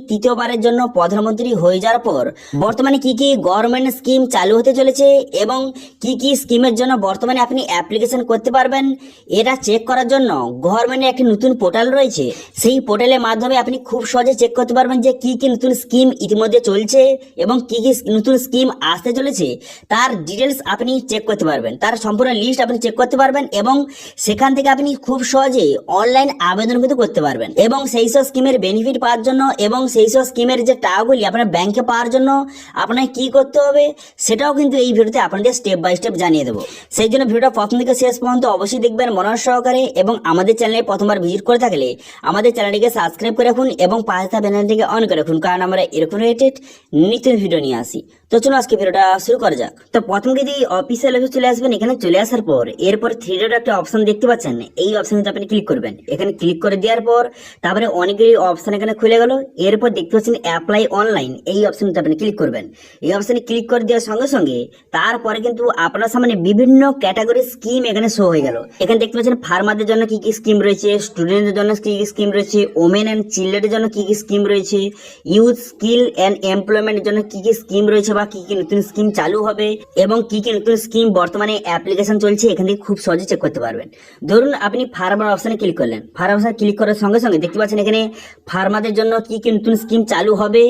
তৃতীয়বারের জন্য প্রধানমন্ত্রী হয়ে যাওয়ার পর বর্তমানে কি কি গভর্নমেন্ট স্কিম চালু হতে চলেছে এবং কি কি স্কিমের জন্য বর্তমানে আপনি অ্যাপ্লিকেশন করতে পারবেন, এটা চেক করার জন্য গভর্নমেন্টের একটি নতুন পোর্টাল রয়েছে। সেই পোর্টালের মাধ্যমে আপনি খুব সহজে চেক করতে পারবেন যে কি কি নতুন স্কিম ইতিমধ্যে চলছে এবং কি কি নতুন স্কিম আসতে চলেছে, তার ডিটেলস আপনি চেক করতে পারবেন, তার সম্পূর্ণ লিস্ট আপনি চেক করতে পারবেন এবং সেখান থেকে আপনি খুব সহজে অনলাইন আবেদন কিন্তু করতে পারবেন। এবং সেই সব স্কিমের বেনিফিট পাওয়ার জন্য এবং সেই সব স্কিমের যে টাকাগুলি আপনার ব্যাংকে পাওয়ার জন্য আপনাকে কি করতে হবে সেটাও কিন্তু এই ভিডিওতে আপনাদের স্টেপ বাই স্টেপ জানিয়ে দেবো। সেই জন্য ভিডিওটা প্রথম থেকে শেষ পর্যন্ত অবশ্যই দেখবেন মনোযোগ সহকারে এবং আমাদের চ্যানেলে প্রথমবার ভিজিট করে থাকলে আমাদের চ্যানেলটিকে সাবস্ক্রাইব করে রাখুন এবং পাশে থাকা বেলআইকনটিকে অন করে রাখুন, কারণ আমরা এরকম রিলেটেড নিত্য ভিডিও নিয়ে আসি। তো চলো আজকে ভিডিওটা শুরু করা যাক। তো প্রথম যদি অফিসিয়াল ওয়েবসাইট চলে আসবেন, এখানে চলে আসার পর এরপর থ্রি ডট একটা অপশন দেখতে পাচ্ছেন, এই অপশনটা আপনি ক্লিক করবেন। এখানে ক্লিক করে দেওয়ার পর তারপরে অনেকগুলি অপশন এখানে খুলে গেল। এরপর দেখতে পাচ্ছেন অ্যাপ্লাই অনলাইন, এই অপশনটা আপনি ক্লিক করবেন। এই অপশনে ক্লিক করে দেওয়ার সঙ্গে সঙ্গে তারপরে কিন্তু আপনার সামনে বিভিন্ন ক্যাটাগরি স্কিম এখানে শো হয়ে গেল। এখানে দেখতে পাচ্ছেন ফার্মারদের জন্য কি কি স্কিম রয়েছে, স্টুডেন্টদের জন্য কি কি স্কিম রয়েছে, ওমেন অ্যান্ড চিলড্রেনের জন্য কি কি স্কিম রয়েছে, ইউথ স্কিল অ্যান্ড এমপ্লয়মেন্টের জন্য কি কি স্কিম রয়েছে বা কি কি নতুন স্কিম চালু হবে এবং কি কি নতুন স্কিম বর্তমানে অ্যাপ্লিকেশন চলছে, এখান থেকে খুব সহজে চেক করতে পারবেন। ধরুন আপনি ফার্মার অপশনে ক্লিক করলেন, ফার্মার অপশনে ক্লিক করার সঙ্গে সঙ্গে দেখতে পাচ্ছেন এখানে ফার্মারদের জন্য কি কি নতুন স্কিম চালু হবে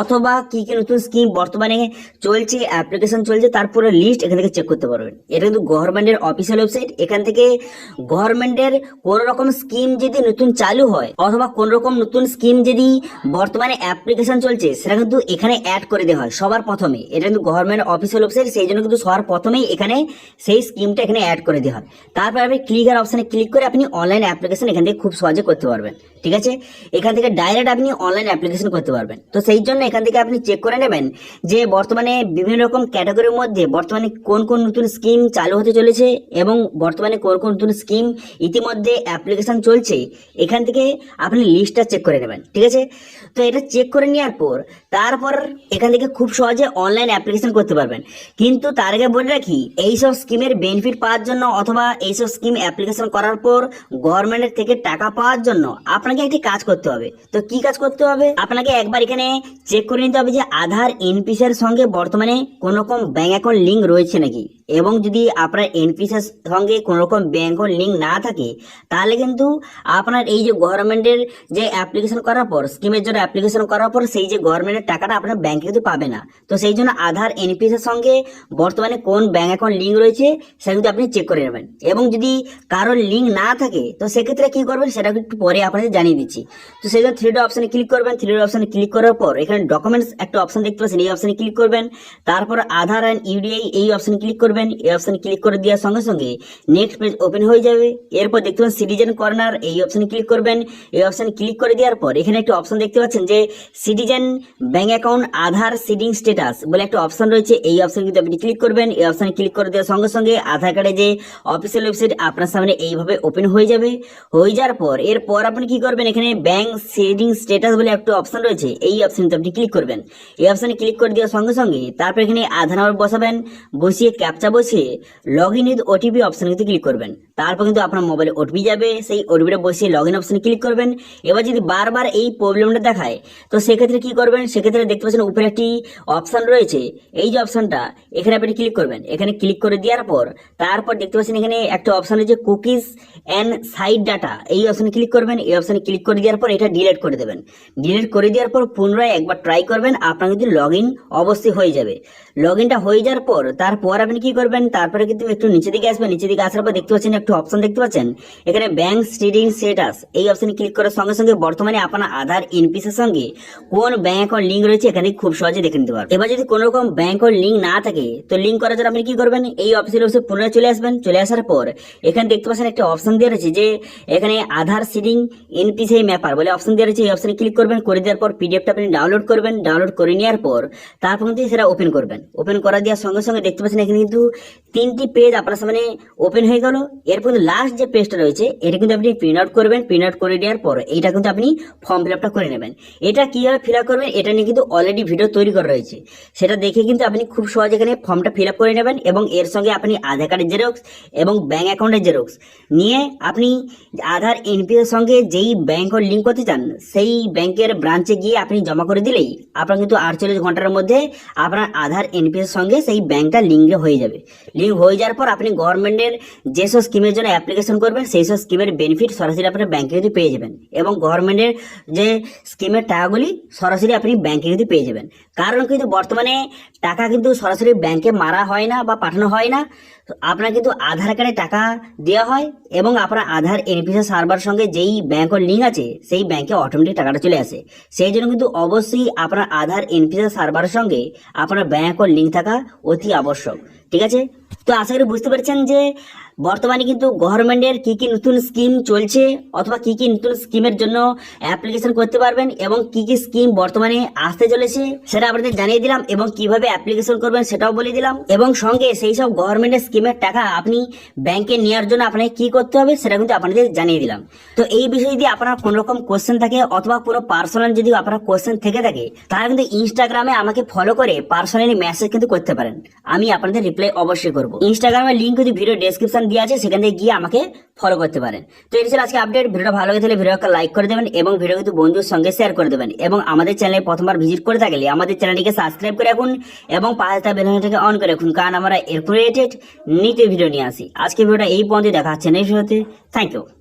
অথবা কি কি নতুন স্কিম বর্তমানে চলছে, অ্যাপ্লিকেশন চলছে, তারপরে লিস্ট এখান থেকে চেক করতে পারবেন। এটা কিন্তু গভর্নমেন্টের অফিসিয়াল ওয়েবসাইট। এখান থেকে গভর্নমেন্টের কোন রকম স্কিম যদি নতুন চালু হয় অথবা কোন রকম নতুন স্কিম যদি বর্তমানে অ্যাপ্লিকেশন চলছে সেটা কিন্তু এখানে অ্যাড করে দেওয়া হয় সবার প্রথমে। এটা কিন্তু গভর্নমেন্ট অফিসিয়াল ওয়েবসাইট, সেই জন্য কিন্তু সবার প্রথমেই এখানে সেই স্কিমটা এখানে অ্যাড করে দেওয়া হয়। তারপর আপনি ক্লিকার অপশনে ক্লিক করে আপনি অনলাইন অ্যাপ্লিকেশন এখান থেকে খুব সহজে করতে পারবেন। ঠিক আছে, এখান থেকে ডাইরেক্ট আপনি অনলাইন অ্যাপ্লিকেশন করতে পারবেন। তো সেই জন্য এখান থেকে আপনি চেক করে নেবেন যে বর্তমানে বিভিন্ন রকম ক্যাটাগরির মধ্যে বর্তমানে কোন কোন নতুন স্কিম চালু হতে চলেছে এবং বর্তমানে কোন কোন নতুন স্কিম ইতিমধ্যে অ্যাপ্লিকেশন চলছে, এখান থেকে আপনি লিস্টটা চেক করে নেবেন। ঠিক আছে, তো এটা চেক করে নেওয়ার পর তারপর এখান থেকে খুব সহজে অনলাইন অ্যাপ্লিকেশন করতে পারবেন। কিন্তু তার আগে বলে রাখি, এইসব স্কিমের বেনিফিট পাওয়ার জন্য অথবা এইসব স্কিম অ্যাপ্লিকেশন করার পর গভর্নমেন্টের থেকে টাকা পাওয়ার জন্য আপনাকে একটি কাজ করতে হবে। তো কি কাজ করতে হবে, আপনাকে একবার এখানে চেক করে নিতে হবে যে আধার এনপিসির সঙ্গে বর্তমানে কোন রকম ব্যাংক অ্যাকাউন্ট লিঙ্ক রয়েছে নাকি, এবং যদি আপনার এনপিসির সঙ্গে কোন রকম ব্যাংক অ্যাকাউন্ট লিঙ্ক না থাকে তাহলে কিন্তু আপনার এই যে গভর্নমেন্টের যে অ্যাপ্লিকেশন করার পর স্কিমের জন্য অ্যাপ্লিকেশন করার পর সেই যে গভর্নমেন্টের টাকাটা আপনার ব্যাংকে কিন্তু পাবে না। তো সেই জন্য আধার এনপিসির সঙ্গে বর্তমানে কোন ব্যাংক অ্যাকাউন্ট লিঙ্ক রয়েছে সেটা কিন্তু আপনি চেক করে নেবেন। এবং যদি কারোর লিঙ্ক না থাকে তো সেক্ষেত্রে কি করবেন সেটা একটু পরে আপনাদের জানিয়ে দিচ্ছি। তো সেই জন্য থ্রি ডট অপশনে ক্লিক করবেন। থ্রি ডট অপশনে ক্লিক করার পর এখানে ডকুমেন্টস একটা অপশন দেখতে পাচ্ছেন, এই অপশনে ক্লিক করবেন। তারপর আধার অ্যান্ড ইউডিআই এই অপশনে ক্লিক করবেন। এই অপশনে ক্লিক করে দেওয়ার সঙ্গে সঙ্গে নেক্সট পেজ ওপেন হয়ে যাবে। এরপর দেখতে পাচ্ছেন সিটিজেন কর্নার, এই অপশনে ক্লিক করবেন। এই অপশনে ক্লিক করে দেওয়ার পর এখানে একটা অপশন দেখতে পাচ্ছেন যে সিটিজেন ব্যাংক অ্যাকাউন্ট আধার সিডিং স্ট্যাটাস বলে একটা অপশন রয়েছে, এই অপশনে কিন্তু আপনি ক্লিক করবেন। এই অপশনে ক্লিক করে দেওয়ার সঙ্গে সঙ্গে আধার কার্ডে যে অফিসিয়াল ওয়েবসাইট আপনার সামনে এইভাবে ওপেন হয়ে যাবে। হয়ে যাওয়ার পর এরপর আপনি কি করবেন, এখানে ব্যাংক সিডিং স্ট্যাটাস বলে একটা অপশন রয়েছে, এই অপশনে আপনি ক্লিক করবেন। এই অপশনে ক্লিক করে দেওয়ার সঙ্গে সঙ্গে তারপর এখানে আধার নাম্বার বসাবেন, বসিয়ে ক্যাপচা বসিয়ে লগ ইন উইথ ওটিপি অপশনে কিন্তু ক্লিক করবেন। তারপর কিন্তু আপনার মোবাইলে ওটিপি যাবে, সেই ওটিপিটা বসিয়ে লগ ইন অপশনে ক্লিক করবেন। এবার যদি বারবার এই প্রবলেমটা দেখায় তো সেক্ষেত্রে কি করবেন, সেক্ষেত্রে দেখতে পাচ্ছেন উপরে একটি অপশন রয়েছে, এই যে অপশনটা এখানে আপনি ক্লিক করবেন। এখানে ক্লিক করে দেওয়ার পর তারপর দেখতে পাচ্ছেন এখানে একটা অপশন রয়েছে কুকিজ অ্যান্ড সাইড ডাটা, এই অপশনে ক্লিক করবেন। এই অপশনে ক্লিক করে দেওয়ার পর এটা ডিলিট করে দেবেন। ডিলিট করে দেওয়ার পর পুনরায় একবার ট্রাই করবেন, আপনার কিন্তু লগ ইন অবশ্যই হয়ে যাবে। লগ ইনটা হয়ে যাওয়ার পর তারপর আপনি কি করবেন, তারপরে কিন্তু একটু নিচে দিকে আসবেন। নিচে দিকে আসার পর দেখতে পাচ্ছেন একটা অপশন দেখতে পাচ্ছেন এখানে ব্যাংক সিডিং স্ট্যাটাস, এই অপশনে ক্লিক করার সঙ্গে সঙ্গে বর্তমানে আপনার আধার এনপিসির সঙ্গে কোন ব্যাংক অ্যাকাউন্ট লিঙ্ক রয়েছে এখানে খুব সহজে দেখে নিতে পারবেন। এবার যদি কোনো রকম ব্যাংক অ্যাকাউন্ট লিঙ্ক না থাকে তো লিঙ্ক করার জন্য আপনি কি করবেন, এই অফিসিয়াল ওয়েবসাইট পুনরায় চলে আসবেন। চলে আসার পর এখানে দেখতে পাচ্ছেন একটা অপশন দেওয়া রয়েছে যে এখানে আধার সিডিং এনপিসি ম্যাপার বলে অপশন দেওয়া রয়েছে, এই অপশনে ক্লিক করবেন। করে দেওয়ার পর পিডিএফটা আপনি ডাউনলোড করবেন। ডাউনলোড করে নেওয়ার পর তারপর কিন্তু সেটা ওপেন করবেন। ওপেন করা দেওয়ার সঙ্গে সঙ্গে দেখতে পাচ্ছেন এখানে কিন্তু তিনটি পেজ আপনার সামনে ওপেন হয়ে গেল। এরপর লাস্ট যে পেজটা রয়েছে এটা কিন্তু আপনি প্রিন্ট আউট করবেন। প্রিন্ট আউট করে দেওয়ার পর এইটা কিন্তু আপনি ফর্ম ফিল আপটা করে নেবেন। এটা কিভাবে ফিল আপ করবেন এটা নিয়ে কিন্তু অলরেডি ভিডিও তৈরি করা রয়েছে, সেটা দেখে কিন্তু আপনি খুব সহজে এখানে ফর্মটা ফিল আপ করে নেবেন। এবং এর সঙ্গে আপনি আধার কার্ডের জেরক্স এবং ব্যাঙ্ক অ্যাকাউন্টের জেরক্স নিয়ে আপনি আধার এনপিএস এর সঙ্গে যেই ব্যাংক লিঙ্ক করতে চান সেই ব্যাংকের ব্রাঞ্চে গিয়ে আপনি জমা করে দিলেই আপনার কিন্তু 48 ঘন্টার মধ্যে আপনার আধার এনপিএস সঙ্গে সেই ব্যাংকটা লিঙ্ক হয়ে যাবে। লিঙ্ক হয়ে যাওয়ার পর আপনি গভর্নমেন্টের যেসব স্কিমের জন্য অ্যাপ্লিকেশন করবেন সেই সব স্কিমের বেনিফিট সরাসরি আপনার ব্যাংকে কিন্তু পেয়ে যাবেন। এবং গভর্নমেন্টের যে স্কিমের টাকাগুলি সরাসরি আপনি ব্যাংকে কিন্তু পেয়ে যাবেন। কারণ কিন্তু বর্তমানে টাকা কিন্তু সরাসরি ব্যাংকে মারা হয় না বা পাঠানো হয় না, আপনার কিন্তু আধার কার্ডে টাকা দেওয়া হয় এবং আপনার আধার এনপিএস সার্ভার সঙ্গে যেই ব্যাংকের লিঙ্ক আছে সেই ব্যাংকে অটোমেটিক টাকাটা চলে আসে। সেই জন্য কিন্তু অবশ্যই আপনার আধার এনপিএস সার্ভারের সঙ্গে আপনার ব্যাংকের লিঙ্ক থাকা অতি আবশ্যক। ঠিক আছে, তো আশা করি বুঝতে পারছেন যে বর্তমানে কিন্তু গভর্নমেন্টের কি কি নতুন স্কিম চলছে অথবা কি কি নতুন স্কিমের জন্য অ্যাপ্লিকেশন করতে পারবেন এবং কি কি স্কিম বর্তমানে আসতে চলেছে সেটা আপনাদের জানিয়ে দিলাম এবং কিভাবে অ্যাপ্লিকেশন করবেন সেটাও বলে দিলাম। এবং সঙ্গে সেই সব গভর্নমেন্টের স্কিমের টাকা আপনি ব্যাংকে নেওয়ার জন্য আপনাকে কি করতে হবে সেটা কিন্তু আপনাদের জানিয়ে দিলাম। তো এই বিষয়ে যদি আপনার কোনো রকম কোশ্চেন থাকে অথবা কোনো পার্সোনাল যদি আপনার কোশ্চেন থেকে থাকে তাহলে কিন্তু ইনস্টাগ্রামে আমাকে ফলো করে পার্সোনালি মেসেজ কিন্তু করতে পারেন, আমি আপনাদের রিপ্লাই অবশ্যই করবো। ইনস্টাগ্রামের লিঙ্ক কিন্তু ভিডিও ডেসক্রিপশন দিয়ে আছে, সেখান থেকে গিয়ে আমাকে ফলো করতে পারেন। তো এই ছিল আজকে আপডেট। ভিডিওটা ভালো লাগে তাহলে ভিডিওকে লাইক করে দেবেন এবং ভিডিও কিন্তু বন্ধুর সঙ্গে শেয়ার করে দেবেন। এবং আমাদের চ্যানেলে প্রথমবার ভিজিট করে থাকলে আমাদের চ্যানেলটিকে সাবস্ক্রাইব করে রাখুন এবং পাশে থাকা বেল আইকনটাকে অন করে রাখুন, কারণ আমরা এর রিলেটেড নিত্য ভিডিও নিয়ে আসি। আজকে ভিডিওটা এই পর্যন্ত দেখা হচ্ছে নেক্সট ভিডিওতে। Thank you.